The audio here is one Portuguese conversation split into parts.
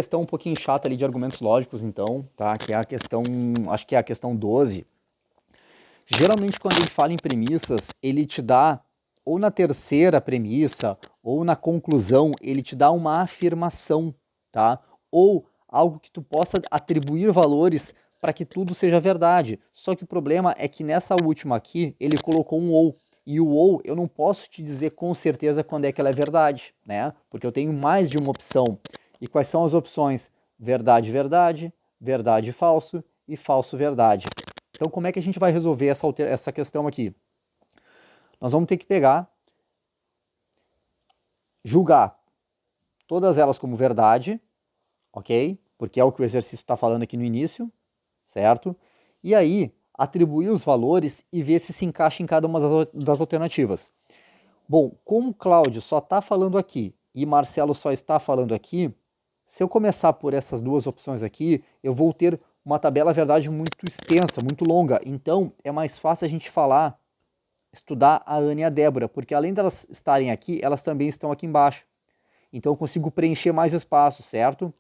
questão um pouquinho chata ali de argumentos lógicos, então, tá? Que é a questão, acho que é a questão 12. Geralmente, quando ele fala em premissas, ele te dá, ou na terceira premissa, ou na conclusão, ele te dá uma afirmação, tá? Ou algo que tu possa atribuir valores para que tudo seja verdade. Só que o problema é que nessa última aqui, ele colocou um ou. E o ou, eu não posso te dizer com certeza quando é que ela é verdade, né? Porque eu tenho mais de uma opção. E quais são as opções? Verdade, verdade, verdade, falso e falso, verdade. Então, como é que a gente vai resolver essa questão aqui? Nós vamos ter que pegar, julgar todas elas como verdade, ok? Porque é o que o exercício está falando aqui no início, certo? E aí, atribuir os valores e ver se encaixa em cada uma das alternativas. Bom, como Cláudio só está falando aqui e Marcelo só está falando aqui, se eu começar por essas duas opções aqui, eu vou ter uma tabela verdade muito extensa, muito longa. Então, é mais fácil a gente estudar a Ana e a Débora, porque além delas estarem aqui, elas também estão aqui embaixo. Então, eu consigo preencher mais espaço, certo?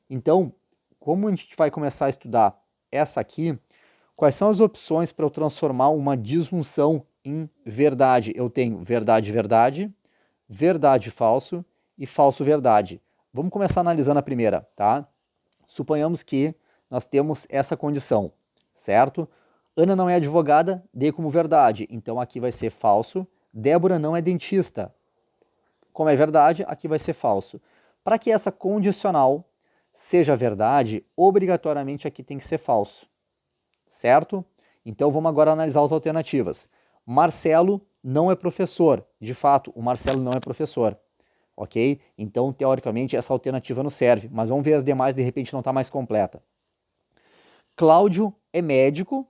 Então, como a gente vai começar a estudar essa aqui, quais são as opções para eu transformar uma disjunção em verdade? Eu tenho verdade, verdade, verdade, falso e falso, verdade. Vamos começar analisando a primeira, tá? Suponhamos que nós temos essa condição, certo? Ana não é advogada, dei como verdade, então aqui vai ser falso. Débora não é dentista, como é verdade, aqui vai ser falso. Para que essa condicional seja verdade, obrigatoriamente aqui tem que ser falso, certo? Então vamos agora analisar as alternativas. Marcelo não é professor. De fato, o Marcelo não é professor. Ok? Então, teoricamente, essa alternativa não serve. Mas vamos ver as demais, de repente não está mais completa. Cláudio é médico.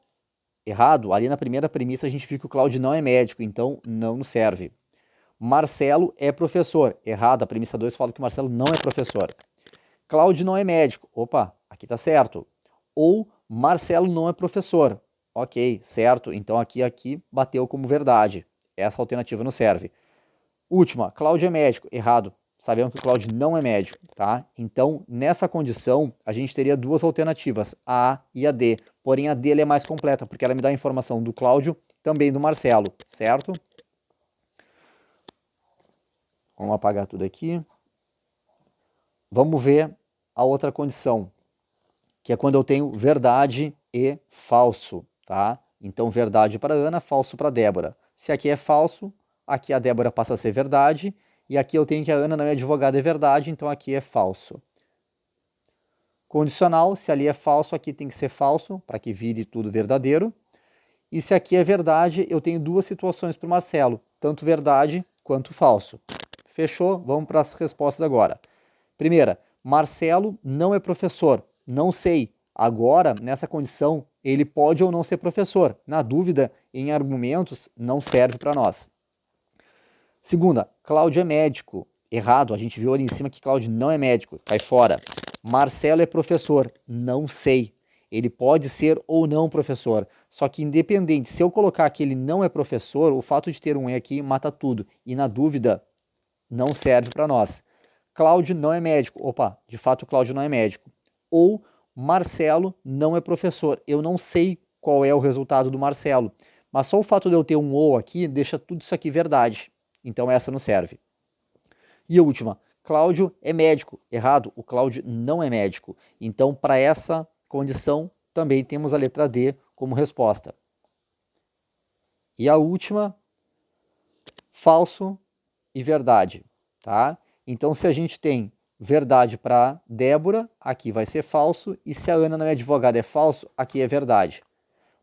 Errado. Ali na primeira premissa a gente viu que o Cláudio não é médico, então não nos serve. Marcelo é professor. Errado. A premissa 2 fala que o Marcelo não é professor. Cláudio não é médico. Opa, aqui está certo. Ou Marcelo não é professor. Ok, certo. Então aqui bateu como verdade. Essa alternativa não serve. Última, Cláudio é médico. Errado. Sabemos que o Cláudio não é médico, tá? Então, nessa condição, a gente teria duas alternativas, a A e a D. Porém, a D é mais completa, porque ela me dá a informação do Cláudio, também do Marcelo, certo? Vamos apagar tudo aqui. Vamos ver a outra condição, que é quando eu tenho verdade e falso, tá? Então, verdade para Ana, falso para Débora. Se aqui é falso, aqui a Débora passa a ser verdade, e aqui eu tenho que a Ana não é advogada, é verdade, então aqui é falso. Condicional, se ali é falso, aqui tem que ser falso, para que vire tudo verdadeiro. E se aqui é verdade, eu tenho duas situações para o Marcelo, tanto verdade quanto falso. Fechou? Vamos para as respostas agora. Primeira, Marcelo não é professor. Não sei. Agora, nessa condição, ele pode ou não ser professor. Na dúvida, em argumentos, não serve para nós. Segunda, Cláudio é médico. Errado, a gente viu ali em cima que Cláudio não é médico. Cai fora. Marcelo é professor. Não sei. Ele pode ser ou não professor. Só que independente, se eu colocar que ele não é professor, o fato de ter um E aqui mata tudo. E na dúvida, não serve para nós. Cláudio não é médico. Opa, de fato Cláudio não é médico. Ou Marcelo não é professor. Eu não sei qual é o resultado do Marcelo. Mas só o fato de eu ter um ou aqui deixa tudo isso aqui verdade. Então essa não serve. E a última, Cláudio é médico. Errado, o Cláudio não é médico. Então, para essa condição, também temos a letra D como resposta. E a última, falso e verdade, tá? Então, se a gente tem verdade para Débora, aqui vai ser falso, e se a Ana não é advogada é falso, aqui é verdade.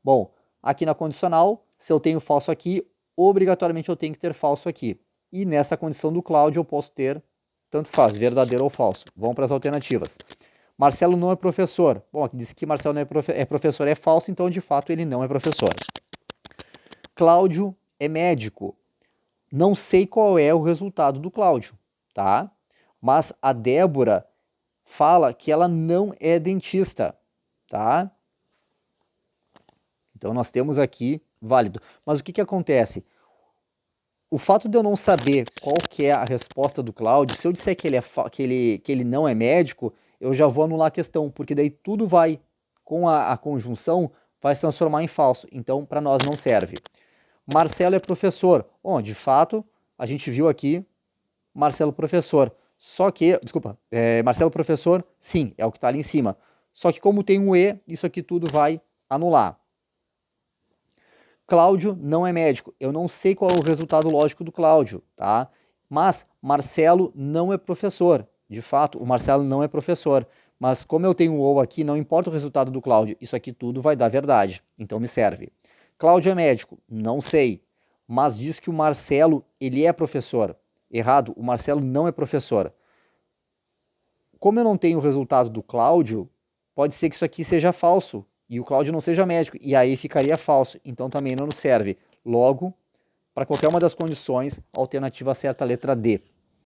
Bom, aqui na condicional, se eu tenho falso aqui, obrigatoriamente eu tenho que ter falso aqui. E nessa condição do Cláudio eu posso ter, tanto faz, verdadeiro ou falso. Vamos para as alternativas. Marcelo não é professor. Bom, aqui diz que Marcelo não é professor, é falso, então de fato ele não é professor. Cláudio é médico. Não sei qual é o resultado do Cláudio, tá? Mas a Débora fala que ela não é dentista, tá? Então nós temos aqui válido. Mas o que acontece? O fato de eu não saber qual que é a resposta do Cláudio, se eu disser que ele não é médico, eu já vou anular a questão, porque daí tudo vai, com a conjunção, vai se transformar em falso. Então, para nós não serve. Marcelo é professor. Bom, de fato, a gente viu aqui Marcelo professor. Só que, desculpa, Marcelo professor, sim, é o que está ali em cima. Só que como tem um E, isso aqui tudo vai anular. Cláudio não é médico. Eu não sei qual é o resultado lógico do Cláudio, tá? Mas Marcelo não é professor. De fato, o Marcelo não é professor. Mas como eu tenho um ou aqui, não importa o resultado do Cláudio. Isso aqui tudo vai dar verdade. Então me serve. Cláudio é médico. Não sei. Mas diz que o Marcelo, ele é professor. Errado, o Marcelo não é professor. Como eu não tenho o resultado do Cláudio, pode ser que isso aqui seja falso e o Cláudio não seja médico, e aí ficaria falso, então também não nos serve. Logo, para qualquer uma das condições, a alternativa certa é a letra D.